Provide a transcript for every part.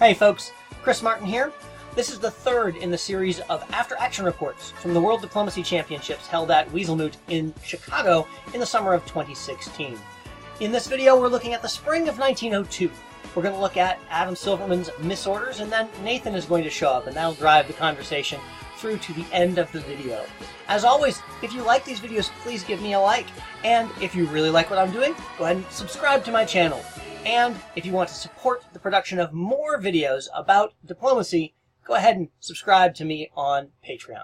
Hey folks, Chris Martin here. This is the third in the series of after-action reports from the World Diplomacy Championships held at WeaselMoot in Chicago in the summer of 2016. In this video, we're looking at the spring of 1902. We're going to look at Adam Silverman's misorders, and then Nathan is going to show up, and that'll drive the conversation through to the end of the video. As always, if you like these videos, please give me a like. And if you really like what I'm doing, go ahead and subscribe to my channel. And if you want to support the production of more videos about diplomacy, go ahead and subscribe to me on Patreon.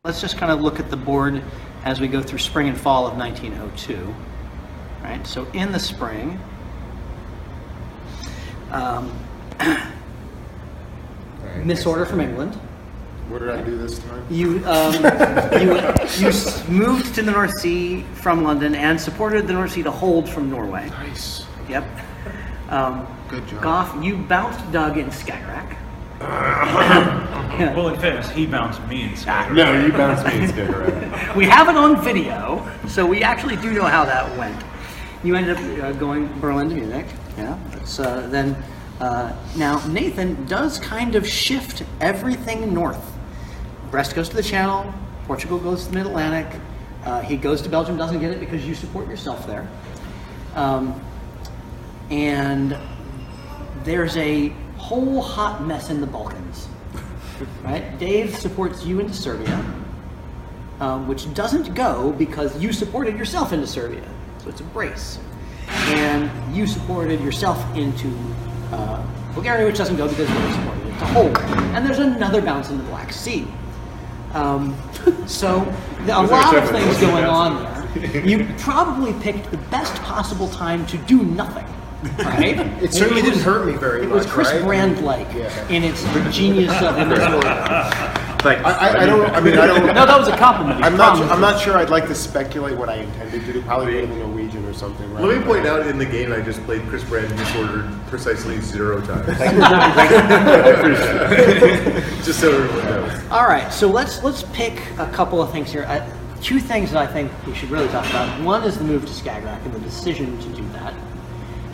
Let's just kind of look at the board as we go through spring and fall of 1902. Right, so in the spring, misorder from England. What did I do this time? You moved to the North Sea from London and supported the North Sea to hold from Norway. Nice. Yep. Good job. Goff, you bounced Doug in Skagerrak. Well, in fairness, he bounced me in Skagerrak. No, you bounced me in Skagerrak. We have it on video, so we actually do know how that went. You ended up going Berlin to Munich. Yeah. Now Nathan does kind of shift everything north. Brest goes to the Channel. Portugal goes to the Mid-Atlantic. He goes to Belgium, doesn't get it because you support yourself there. And there's a whole hot mess in the Balkans. Right? Dave supports you into Serbia, which doesn't go because you supported yourself into Serbia. So it's a brace. And you supported yourself into Bulgaria, which doesn't go because you supported it to hold. And there's another bounce in the Black Sea. So a lot of things going on there. You probably picked the best possible time to do nothing. Right? It certainly didn't hurt me very much. It was Chris right? Brand-like in its genius of the disorder. I don't. No, that was a compliment. I'm not sure. I'd like to speculate what I intended to do. Probably go to the Norwegian or something. Right? Let me point out in the game I just played Chris Brand disordered precisely 0 times. I appreciate it. Just so everyone knows. All right, so let's pick a couple of things here. Two things that I think we should really talk about. One is the move to Skagerrak and the decision to do that.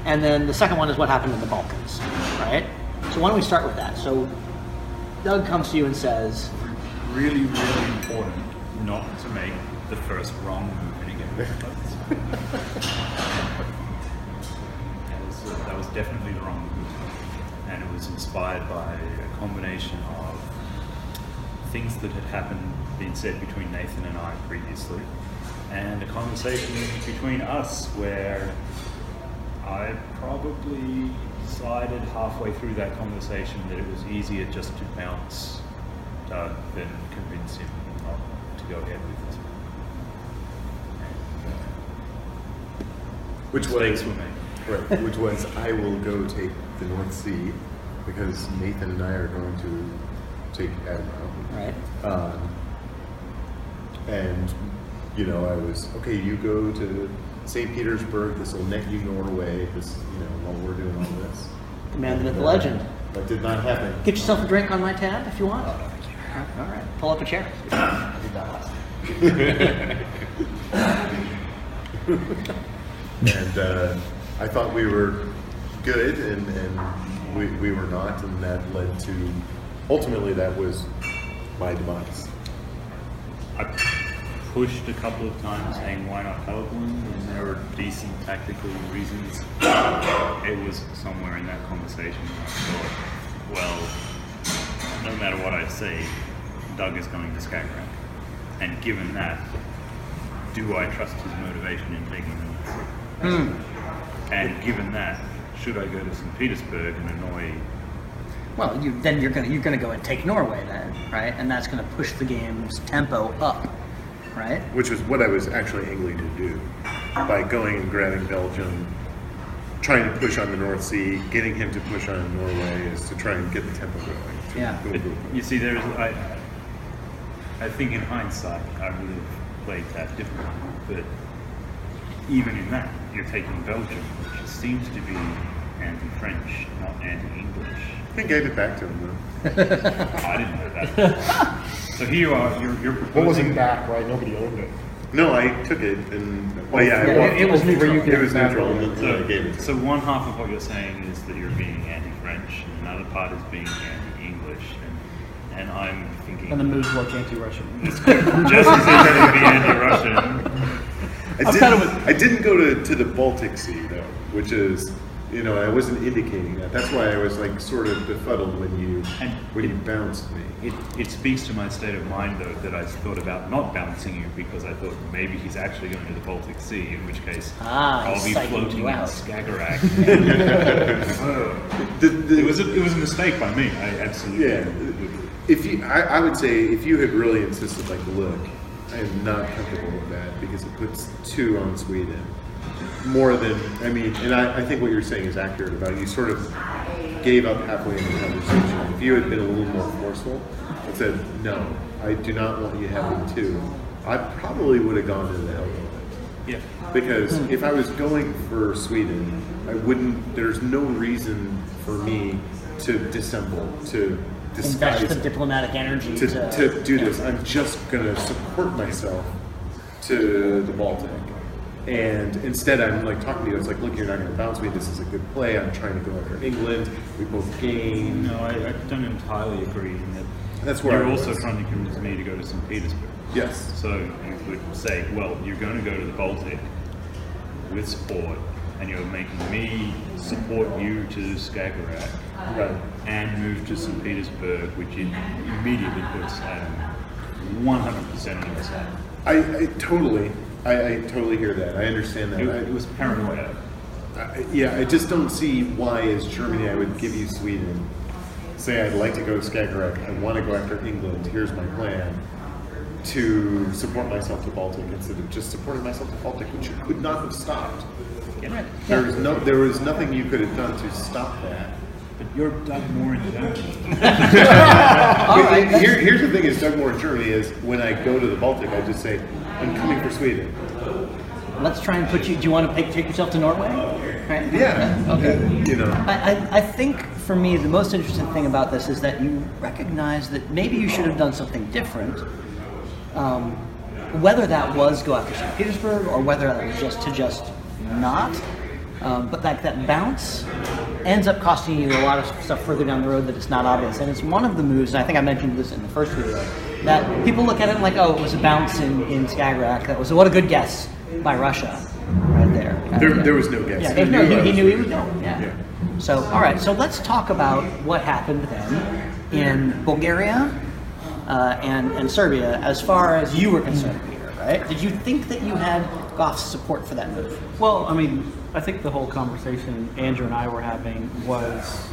And then the second one is what happened in the Balkans, right? So why don't we start with that? So Doug comes to you and says, Really, really important not to make the first wrong move in a game. That was definitely the wrong move. And it was inspired by a combination of things that had been said between Nathan and I previously, and a conversation between us where I probably decided halfway through that conversation that it was easier just to bounce Doug than convince him not to go ahead with it. Which mistakes was, were made. right, which was I will go take the North Sea because Nathan and I are going to take Admiral. right? And I was okay. You go to St. Petersburg. This will net you Norway. This, while we're doing all this. The man, the myth, the legend. That did not happen. Get yourself a drink on my tab if you want. Oh, no, thank you. All right, pull up a chair. I did that last time. And I thought we were good, and we were not, and that led to, ultimately, that was my demise. I pushed a couple of times saying why not Helgoland, and there were decent tactical reasons. It was somewhere in that conversation I thought, well, no matter what I say, Doug is going to Skagerrak. And given that, do I trust his motivation in taking them? And given that, should I go to St. Petersburg and annoy? Well, then you're gonna go and take Norway then, right? And that's gonna push the game's tempo up, right? Which was what I was actually angling to do by going and grabbing Belgium, trying to push on the North Sea, getting him to push on Norway is to try and get the tempo going. Yeah. But you see, I think in hindsight, I would have played that differently. But even in that, you're taking Belgium, which seems to be anti-French, not anti-English. I gave it back to him though. I didn't know that. So here you are, you're proposing... What wasn't back, right? Nobody owned it. No, I took it, and it was neutral. It was neutral. So, I gave it. so one half of what you're saying is that you're being anti-French, and another part is being anti-English, and I'm thinking... And the moves look anti-Russian. Just as easy to be anti-Russian. I didn't go to the Baltic Sea, though, which is... I wasn't indicating that. That's why I was like sort of befuddled when you bounced me. It speaks to my state of mind, though, that I thought about not bouncing you because I thought maybe he's actually going to the Baltic Sea, in which case I'll be floating in Skagerrak. It was a mistake by me. I absolutely. Yeah. I would say if you had really insisted, like, look, I am not comfortable with that because it puts 2 on Sweden. More than, and I think what you're saying is accurate about it. You sort of gave up halfway in the conversation. If you had been a little more forceful and said, no, I do not want you having 2, I probably would have gone to the hell with it. Yeah. Because if I was going for Sweden, there's no reason for me to dissemble, to disguise invest the diplomatic energy to do this. I'm just going to support myself to the Baltic. And instead, I'm like talking to you. It's like, look, you're not going to bounce me. This is a good play. I'm trying to go after England. We both gain. No, I don't entirely agree in that. That's where you're also trying to convince me to go to St. Petersburg. Yes. So you could say, well, you're going to go to the Baltic with support, and you're making me support you to Skagerrak, right, and move to St. Petersburg, which immediately puts Adam 100% on his side. I totally hear that. I understand that. It was paranoia. I just don't see why, as Germany, I would give you Sweden. Say I'd like to go to Skagerrak. I want to go after England. Here's my plan. To support myself to Baltic instead of just supporting myself to Baltic, which you could not have stopped. Yeah. There was nothing you could have done to stop that. But you're Doug Moore in Germany. All right. Here's the thing: is Doug Moore in Germany is when I go to the Baltic, I just say I'm coming for Sweden. Let's try and put you. Do you want to take yourself to Norway? Right? Yeah. Okay. I think for me the most interesting thing about this is that you recognize that maybe you should have done something different. Whether that was go after St. Petersburg or whether that was just not. But that bounce ends up costing you a lot of stuff further down the road that it's not obvious. And it's one of the moves, and I think I mentioned this in the first video, that people look at it like, oh, it was a bounce in Skagerrak. That was what a good guess by Russia right there. There was no guess. Yeah, he knew he was going. Yeah. So, all right. So let's talk about what happened then in Bulgaria and Serbia as far as you were concerned, Peter, right? Did you think that you had Goff's support for that move? Well, I think the whole conversation Andrew and I were having was,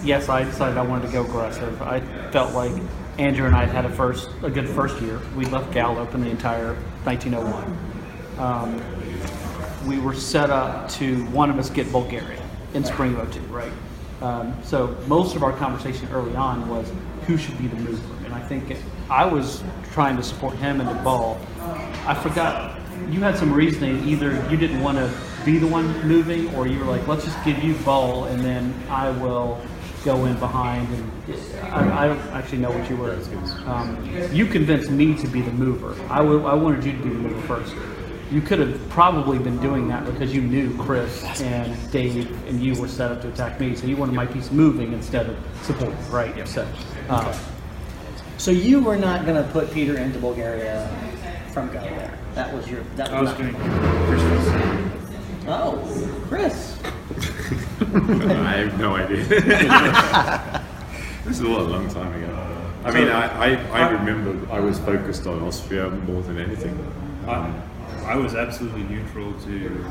yes, I decided I wanted to go aggressive. I felt like Andrew and I had had a good first year. We left Gal open the entire 1901. We were set up to one of us get Bulgaria in spring of 2002, right? So most of our conversation early on was who should be the mover, and I think I was trying to support him and the ball. I forgot. You had some reasoning. Either you didn't want to be the one moving, or you were like, let's just give you ball, and then I will go in behind. And I don't actually know what you were. You convinced me to be the mover. I wanted you to be the mover first. You could have probably been doing that because you knew Chris and Dave and you were set up to attack me, so you wanted my piece moving instead of supporting, right? Yep. So you were not going to put Peter into Bulgaria from go there. That was your. I was going to Oh, Chris. I have no idea. This is a long time ago. I remember I was focused on Austria more than anything. I was absolutely neutral to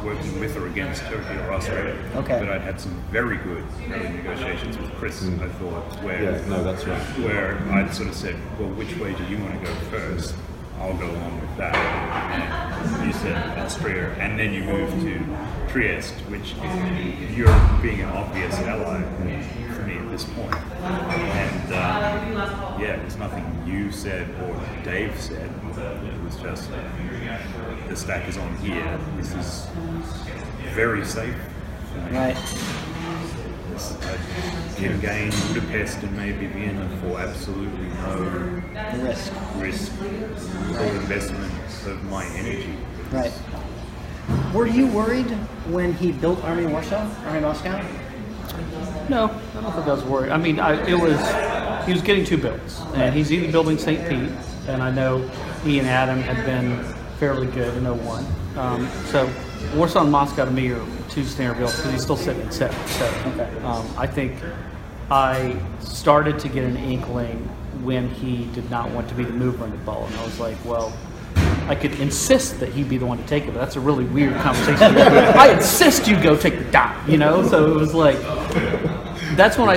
working with or against Turkey or Austria. Okay. But I'd had some very good early negotiations with Chris, I thought, that's right. Where I'd sort of said, well, which way do you want to go first? I'll go along with that. And you said Austria, and then you moved to Trieste, which you're being an obvious ally for me at this point. And it was nothing you said or Dave said. It was just the stack is on here. This is very safe for me. Right. because I can gain Budapest and maybe Vienna for absolutely no risk or investment of my energy. Right. Were you worried when he built Army Warsaw, Army Moscow? No, I don't think I was worried. I mean, he was getting 2 builds, and he's either building St. Pete, and I know he and Adam had been fairly good in 01. So Warsaw and Moscow to me are 2 standard builds because he's still sitting at 7. So I think I started to get an inkling when he did not want to be the mover in the ball, and I was like, well, I could insist that he'd be the one to take it, but that's a really weird conversation. I insist you go take the dot, you know? So it was like, that's when I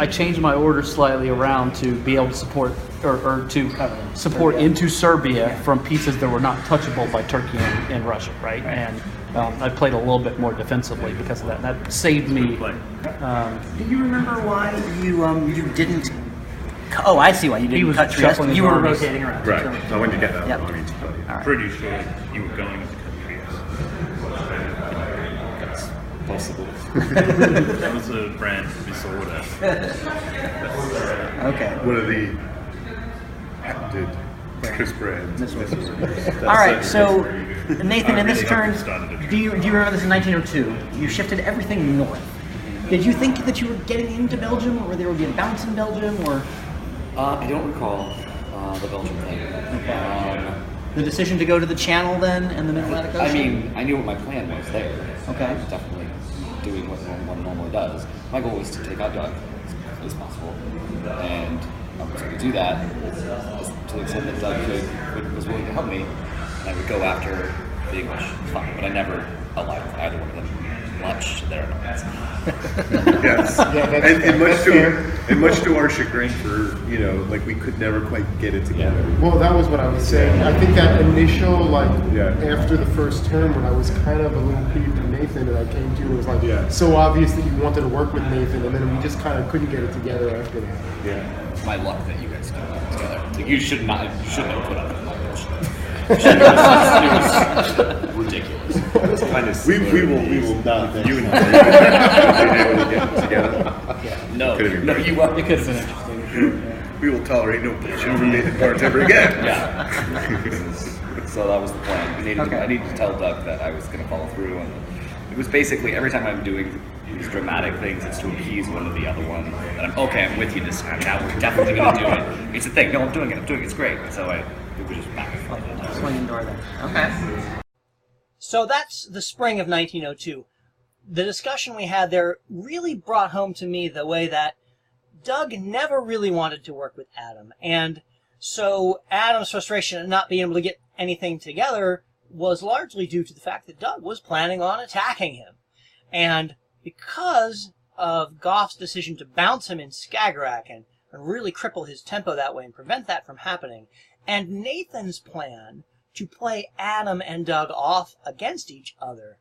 changed my order slightly around to be able to support, or to support into Serbia from pieces that were not touchable by Turkey and Russia, right? And I played a little bit more defensively because of that. And that saved me. Do you remember why you didn't? Oh, I see why you didn't cut Trieste. You were rotating around. Right. I wanted to get that Yep. army to play. All right. Pretty sure you were going to Trieste. That's possible. That was a brand disorder. Okay. One of the patented Chris brands. All right. So Nathan, in this really turn, hope it started a trend. do you remember this in 1902? You shifted everything north. Did you think that you were getting into Belgium, or there would be a bounce in Belgium, or? I don't recall the Belgian thing. Okay. The decision to go to the Channel then and the Mid-Atlantic Ocean? I mean, I knew what my plan was there. Okay. I was definitely doing what one normally does. My goal was to take out Doug as quickly as possible. And I was going to do that to the extent that Doug was willing to help me. And I would go after the English. It's fine. But I never aligned with either one of them much to their annoyance. Yes. And much to our chagrin for, like we could never quite get it together. Well, that was what I was saying. I think that initial, Yeah. after the first term, when I was kind of a little peeved at Nathan, and I came to you, it was like, Yeah. so obvious that you wanted to work with Nathan, and then we just kind of couldn't get it together after that. Yeah. It's my luck that you guys got it together. Like, you shouldn't have put up with my bullshit. It was ridiculous. It's kind of we will not. You and I been able to get it together. No, you It could have been interesting. We will tolerate no bullshit related parts ever again. Yeah. So that was the plan. I needed to tell Doug that I was going to follow through, and it was basically every time I'm doing these dramatic things, it's to appease one or the other one. And I'm with you this time. Now we're definitely going to do it. It's a thing. No, I'm doing it. It's great. And so it was just back and forth. Swinging door then. Okay. So that's the spring of 1902. The discussion we had there really brought home to me the way that Doug never really wanted to work with Adam. And so Adam's frustration at not being able to get anything together was largely due to the fact that Doug was planning on attacking him. And because of Goff's decision to bounce him in Skagerrak and really cripple his tempo that way and prevent that from happening, and Nathan's plan to play Adam and Doug off against each other,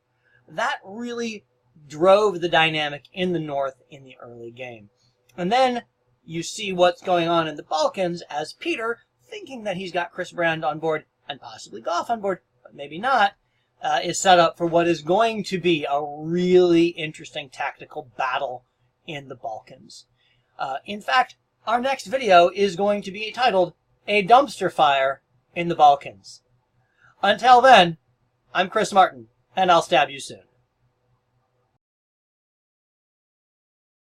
that really drove the dynamic in the north in the early game. And then you see what's going on in the Balkans as Peter, thinking that he's got Chris Brand on board and possibly Goff on board, but maybe not, is set up for what is going to be a really interesting tactical battle in the Balkans. In fact, our next video is going to be titled A Dumpster Fire in the Balkans. Until then, I'm Chris Martin, and I'll stab you soon.